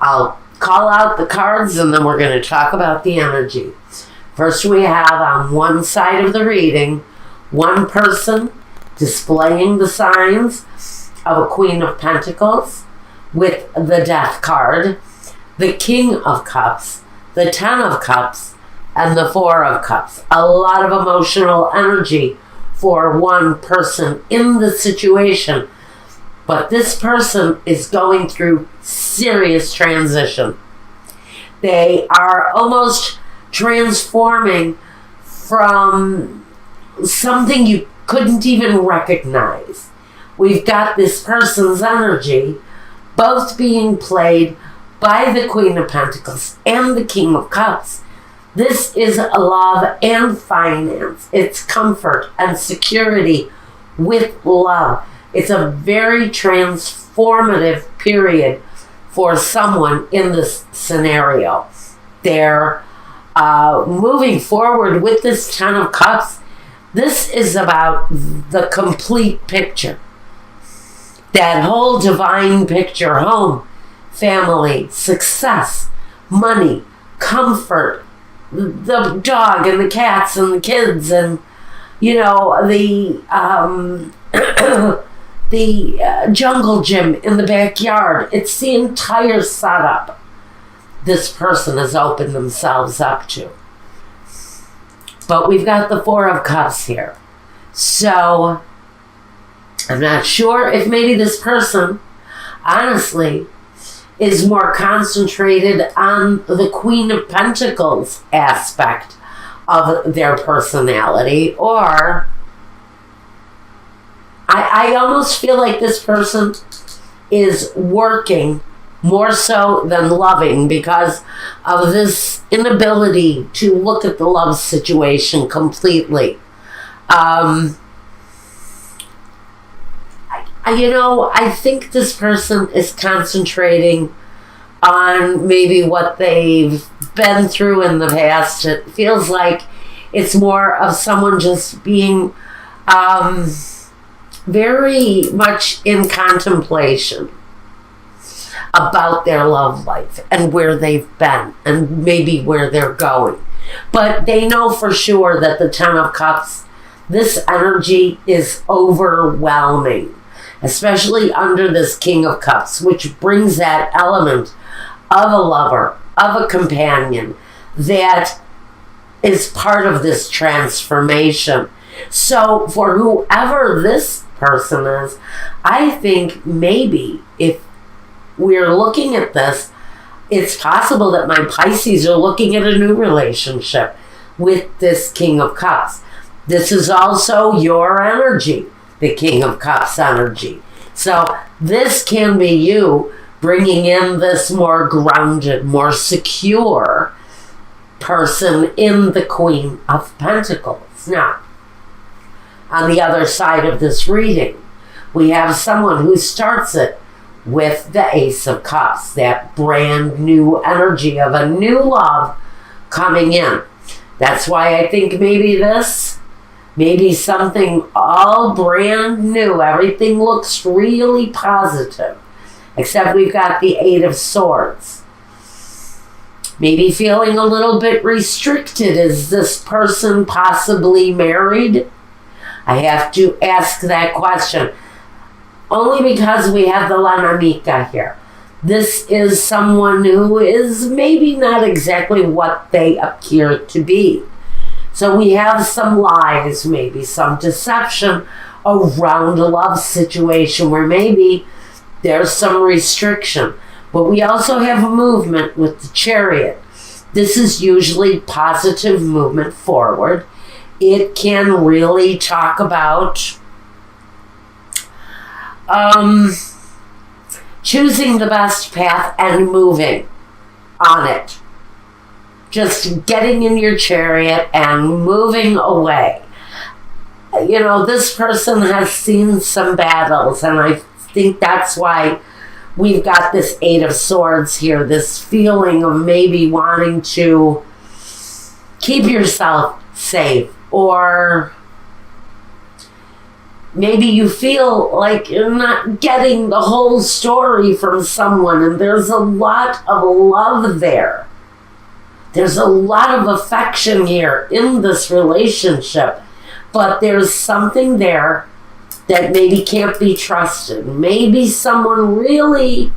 I'll call out the cards and then we're going to talk about the energy. First, we have on one side of the reading, one person displaying the signs of a Queen of Pentacles with the Death card, the King of Cups, the Ten of Cups, and the Four of Cups. A lot of emotional energy for one person in the situation. But this person is going through serious transition. They are almost transforming from something you couldn't even recognize. We've got this person's energy both being played by the Queen of Pentacles and the King of Cups. This is love and finance. It's comfort and security with love. It's a very transformative period for someone in this scenario. They're moving forward with this Ten of Cups. This is about the complete picture. That whole divine picture: home, family, success, money, comfort, the dog and the cats and the kids, and the jungle gym in the backyard. It's the entire setup this person has opened themselves up to. But we've got the Four of Cups here. So I'm not sure if maybe this person, honestly, is more concentrated on the Queen of Pentacles aspect of their personality, or I almost feel like this person is working more so than loving because of this inability to look at the love situation completely. I think this person is concentrating on maybe what they've been through in the past. It feels like it's more of someone just being very much in contemplation about their love life and where they've been and maybe where they're going. But they know for sure that the Ten of Cups, this energy is overwhelming, especially under this King of Cups, which brings that element of a lover, of a companion that is part of this transformation. So for whoever this person is, I think maybe if we're looking at this, it's possible that my Pisces are looking at a new relationship with this King of Cups. This is also your energy, the King of Cups energy. So this can be you bringing in this more grounded, more secure person in the Queen of Pentacles. Now, on the other side of this reading, we have someone who starts it with the Ace of Cups, that brand new energy of a new love coming in. That's why I think maybe something all brand new. Everything looks really positive, except we've got the Eight of Swords. Maybe feeling a little bit restricted. Is this person possibly married? I have to ask that question. Only because we have the Lanamika here. This is someone who is maybe not exactly what they appear to be. So we have some lies, maybe some deception around a love situation where maybe there's some restriction. But we also have a movement with the Chariot. This is usually positive movement forward. It can really talk about choosing the best path and moving on it. Just getting in your chariot and moving away. This person has seen some battles, and I think that's why we've got this Eight of Swords here, this feeling of maybe wanting to keep yourself safe or maybe you feel like you're not getting the whole story from someone, and there's a lot of love there. There's a lot of affection here in this relationship, but there's something there that maybe can't be trusted. Maybe someone really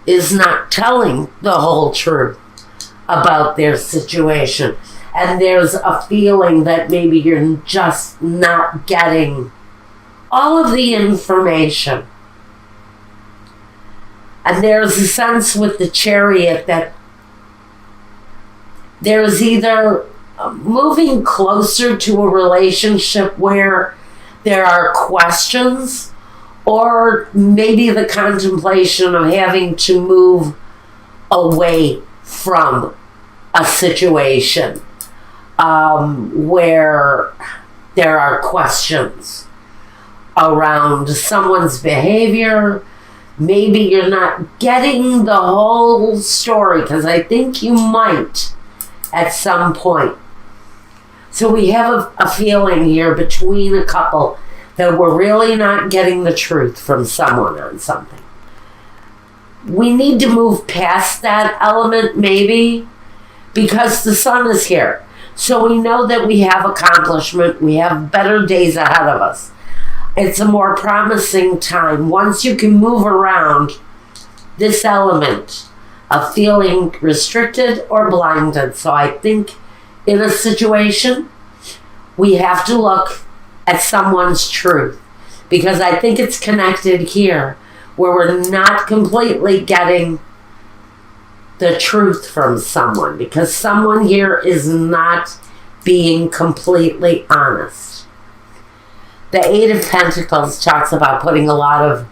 is not telling the whole truth about their situation. And there's a feeling that maybe you're just not getting all of the information. And there's a sense with the Chariot that there's either moving closer to a relationship where there are questions, or maybe the contemplation of having to move away from a situation where there are questions around someone's behavior. Maybe you're not getting the whole story, because I think you might at some point. So we have a feeling here between a couple that we're really not getting the truth from someone on something. We need to move past that element, maybe, because the sun is here. So we know that we have accomplishment, we have better days ahead of us. It's a more promising time once you can move around this element of feeling restricted or blinded. So I think in a situation, we have to look at someone's truth, because I think it's connected here where we're not completely getting the truth from someone, because someone here is not being completely honest. The Eight of Pentacles talks about putting a lot of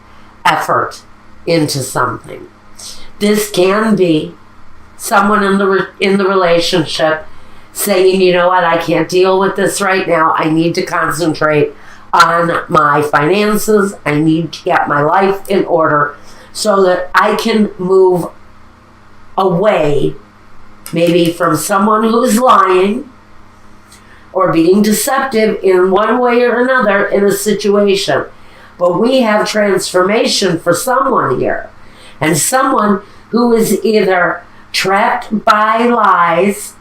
effort into something. This can be someone in the relationship saying, you know what, I can't deal with this right now. I need to concentrate on my finances. I need to get my life in order so that I can move away, maybe from someone who's lying or being deceptive in one way or another in a situation. But we have transformation for someone here, and someone who is either trapped by lies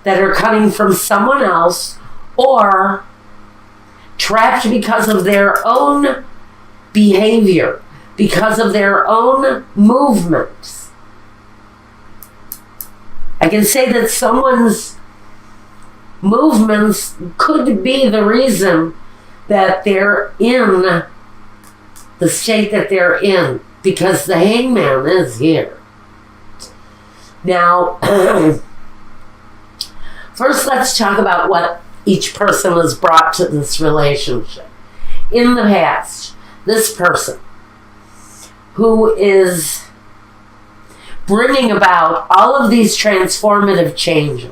that are coming from someone else, or trapped because of their own behavior, because of their own movements. I can say that someone's movements could be the reason that they're in the state that they're in, because the Hangman is here. Now, first let's talk about what each person has brought to this relationship. In the past, this person who is bringing about all of these transformative changes.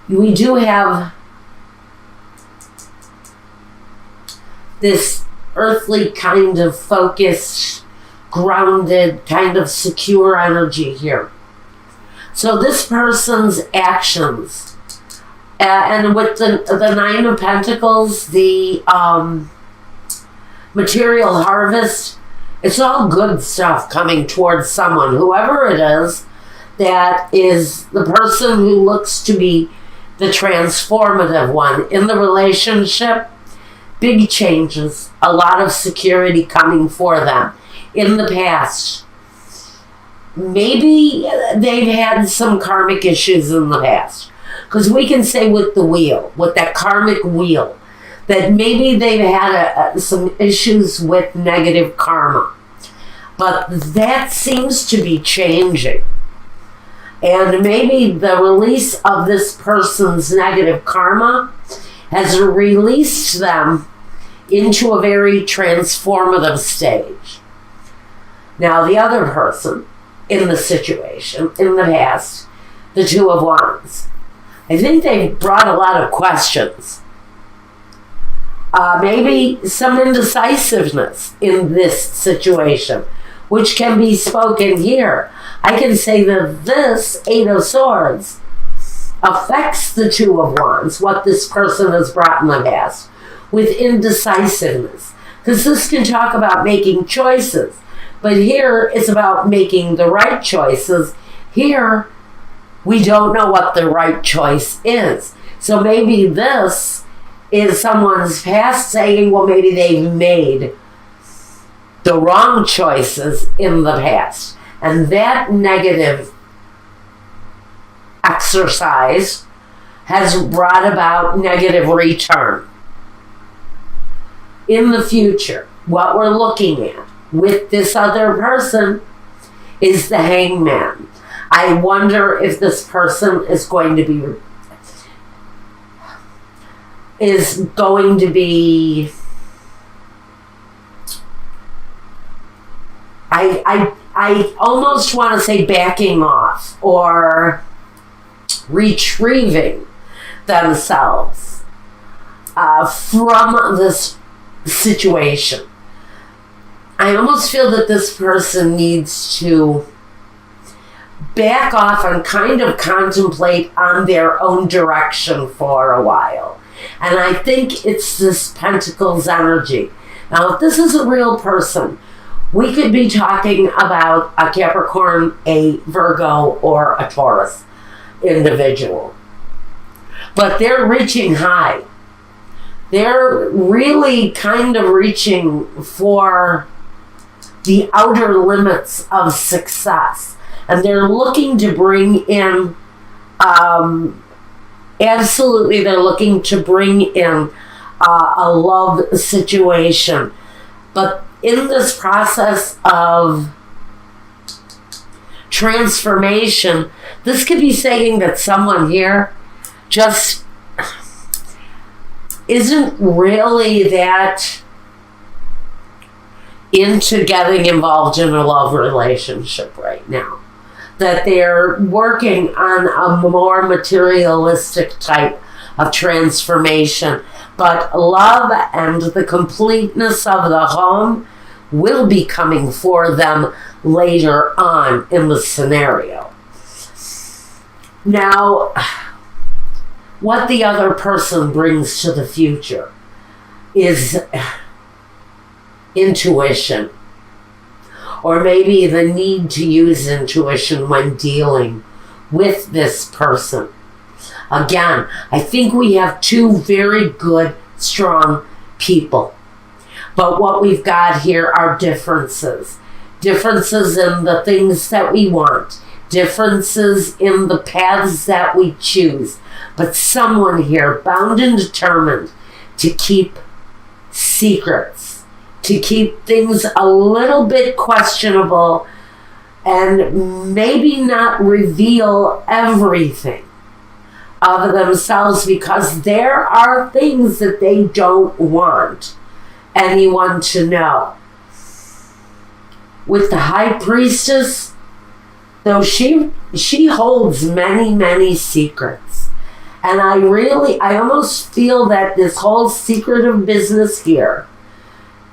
We do have this earthly kind of focused, grounded, kind of secure energy here. So this person's actions, and with the Nine of Pentacles, the material harvest, it's all good stuff coming towards someone, whoever it is, that is the person who looks to be the transformative one in the relationship. Big changes, a lot of security coming for them. In the past, maybe they've had some karmic issues in the past, because we can say with the wheel, with that karmic wheel, that maybe they've had some issues with negative karma, but that seems to be changing. And maybe the release of this person's negative karma has released them into a very transformative stage. Now, the other person in the situation, in the past, the Two of Wands, I think they brought a lot of questions. Maybe some indecisiveness in this situation, which can be spoken here. I can say that this Eight of Swords affects the Two of Wands, what this person has brought in the past, with indecisiveness. Because this can talk about making choices. But here it's about making the right choices. Here, we don't know what the right choice is. So maybe this is someone's past saying, well, maybe they've made the wrong choices in the past. And that negative exercise has brought about negative return. In the future, what we're looking at with this other person is the Hangman. I wonder if this person is going to be I almost want to say backing off or retrieving themselves from this situation. I almost feel that this person needs to back off and kind of contemplate on their own direction for a while. And I think it's this Pentacles energy. Now, if this is a real person, we could be talking about a Capricorn, a Virgo, or a Taurus individual. But they're reaching high. They're really kind of reaching for the outer limits of success. And they're looking to bring in, absolutely, they're looking to bring in a love situation. But in this process of transformation, this could be saying that someone here just isn't really that into getting involved in a love relationship right now. That they're working on a more materialistic type of transformation. But love and the completeness of the home will be coming for them later on in the scenario. Now, what the other person brings to the future is intuition, or maybe the need to use intuition when dealing with this person. Again, I think we have two very good, strong people. But what we've got here are differences. Differences in the things that we want. Differences in the paths that we choose. But someone here bound and determined to keep secrets. To keep things a little bit questionable and maybe not reveal everything of themselves, because there are things that they don't want anyone to know. With the High Priestess, though she holds many, many secrets. And I almost feel that this whole secretive business here,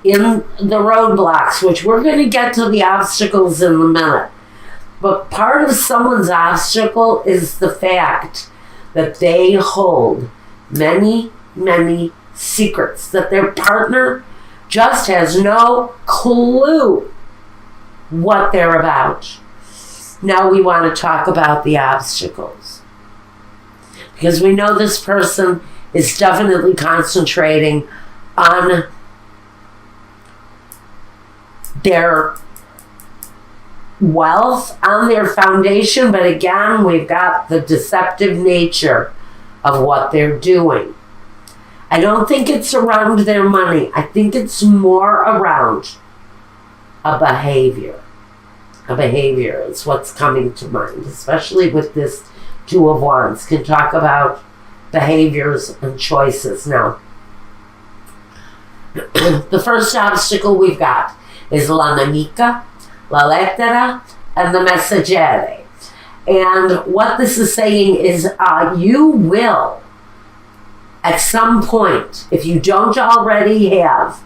in the roadblocks, which we're going to get to the obstacles in a minute, but part of someone's obstacle is the fact that they hold many, many secrets, that their partner just has no clue what they're about. Now we want to talk about the obstacles, because we know this person is definitely concentrating on their wealth, on their foundation, but again, we've got the deceptive nature of what they're doing. I don't think it's around their money. I think it's more around a behavior. A behavior is what's coming to mind, especially with this Two of Wands. Can talk about behaviors and choices. Now, the first obstacle we've got is la nemica, la lettera, and the messaggere. And what this is saying is you will, at some point, if you don't already have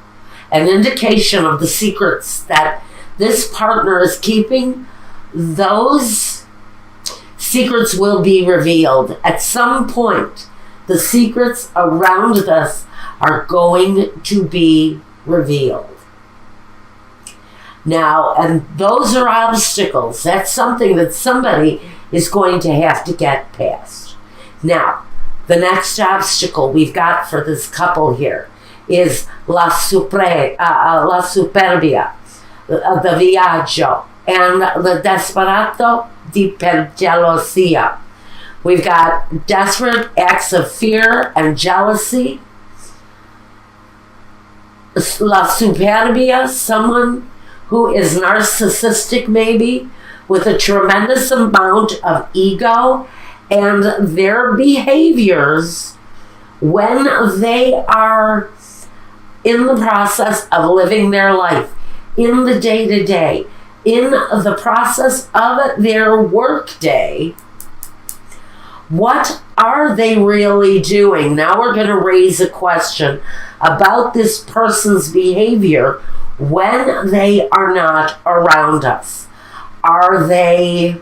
an indication of the secrets that this partner is keeping, those secrets will be revealed. At some point, the secrets around this are going to be revealed. Now, and those are obstacles. That's something that somebody is going to have to get past. Now, the next obstacle we've got for this couple here is la superbia, the viaggio, and the desperado di per gelosia. We've got desperate acts of fear and jealousy. La superbia, someone who is narcissistic maybe, with a tremendous amount of ego, and their behaviors when they are in the process of living their life, in the day-to-day, in the process of their work day. What are they really doing? Now we're going to raise a question about this person's behavior when they are not around us. Are they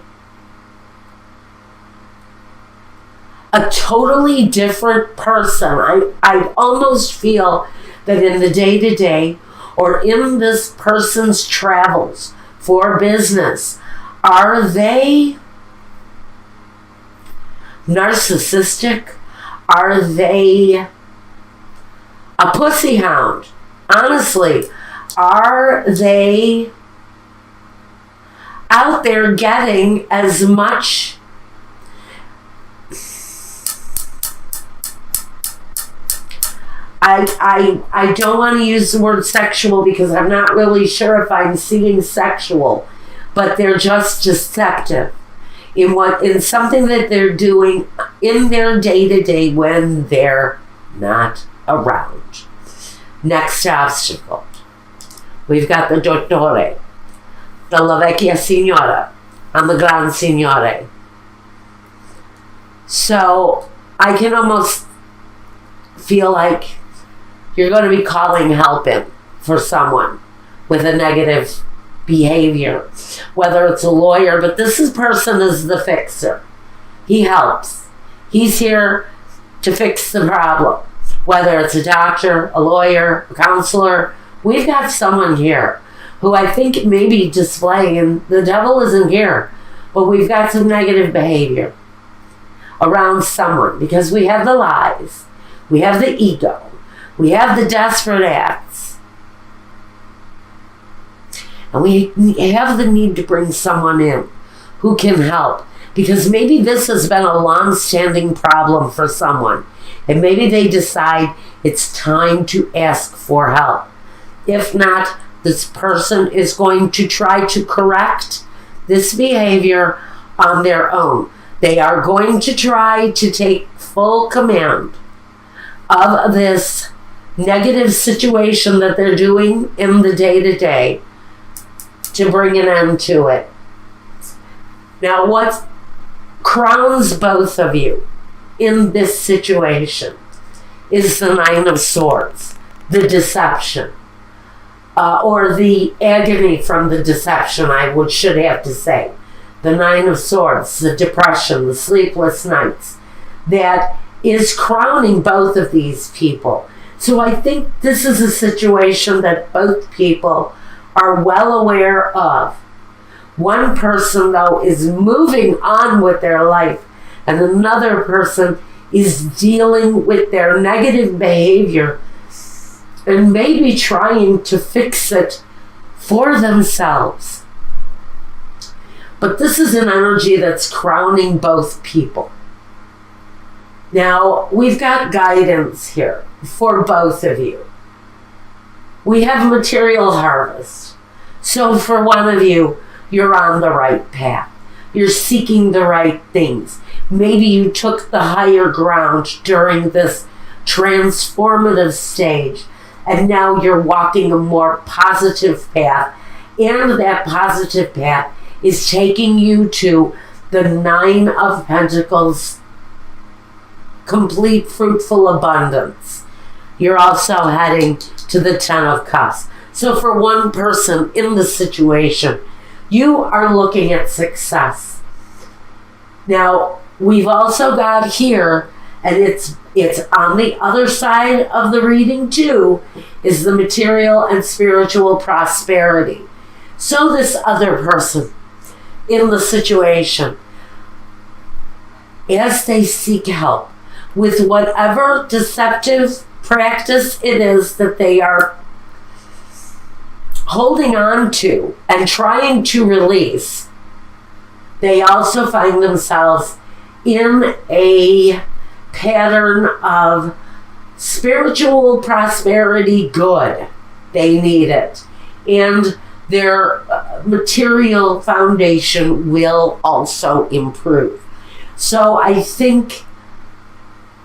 a totally different person? I almost feel that in the day-to-day or in this person's travels for business, are they narcissistic? Are they a pussy hound? Honestly, are they out there getting as much I don't want to use the word sexual because I'm not really sure if I'm seeing sexual, but they're just deceptive in something that they're doing in their day-to-day when they're not around. Next obstacle. We've got the dottore, the la vecchia signora, and the gran signore. So I can almost feel like you're going to be calling help in for someone with a negative behavior, whether it's a lawyer, but this person is the fixer. He helps. He's here to fix the problem, whether it's a doctor, a lawyer, a counselor. We've got someone here who I think may be displaying, and the devil isn't here, but we've got some negative behavior around someone because we have the lies, we have the ego, we have the desperate acts, and we have the need to bring someone in who can help, because maybe this has been a long-standing problem for someone, and maybe they decide it's time to ask for help. If not, this person is going to try to correct this behavior on their own. They are going to try to take full command of this negative situation that they're doing in the day-to-day to bring an end to it. Now, what crowns both of you in this situation is the Nine of Swords, the deception, or the agony from the deception, should have to say. The Nine of Swords, the depression, the sleepless nights, that is crowning both of these people. So I think this is a situation that both people are well aware of. One person, though, is moving on with their life, and another person is dealing with their negative behavior and maybe trying to fix it for themselves. But this is an energy that's crowning both people. Now, we've got guidance here for both of you. We have material harvest. So for one of you, you're on the right path. You're seeking the right things. Maybe you took the higher ground during this transformative stage, and now you're walking a more positive path, and that positive path is taking you to the Nine of Pentacles, complete fruitful abundance. You're also heading to the Ten of Cups. So for one person in the situation, you are looking at success. Now, we've also got here, and it's It's on the other side of the reading too, is the material and spiritual prosperity. So this other person in the situation, as they seek help with whatever deceptive practice it is that they are holding on to and trying to release, they also find themselves in a pattern of spiritual prosperity good. They need it. And their material foundation will also improve. So I think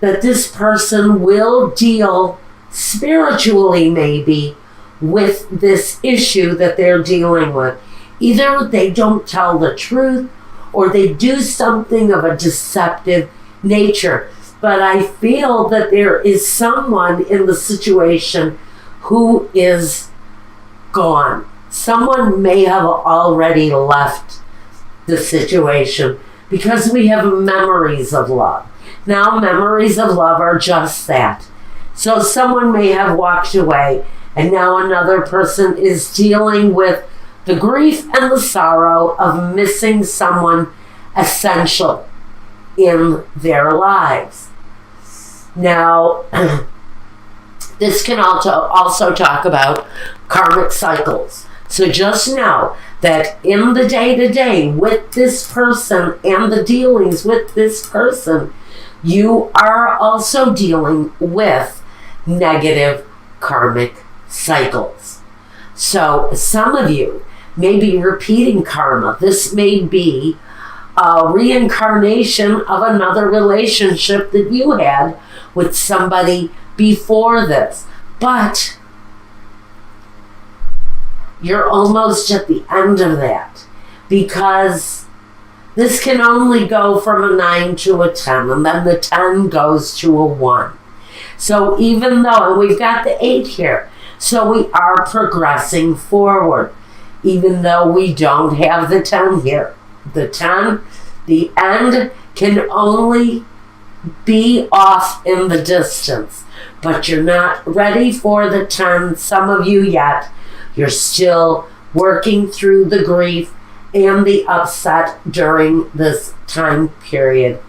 that this person will deal spiritually maybe with this issue that they're dealing with. Either they don't tell the truth or they do something of a deceptive nature. But I feel that there is someone in the situation who is gone. Someone may have already left the situation because we have memories of love. Now, memories of love are just that. So someone may have walked away, and now another person is dealing with the grief and the sorrow of missing someone essential in their lives. Now, this can also talk about karmic cycles. So just know that in the day-to-day with this person and the dealings with this person, you are also dealing with negative karmic cycles. So some of you may be repeating karma. This may be a reincarnation of another relationship that you had with somebody before this. But you're almost at the end of that, because this can only go from a 9 to a 10, and then the 10 goes to a 1. So even though, and we've got the 8 here, so we are progressing forward, even though we don't have the 10 here. The 10, the end can only be off in the distance, but you're not ready for the 10, some of you yet. You're still working through the grief and the upset during this time period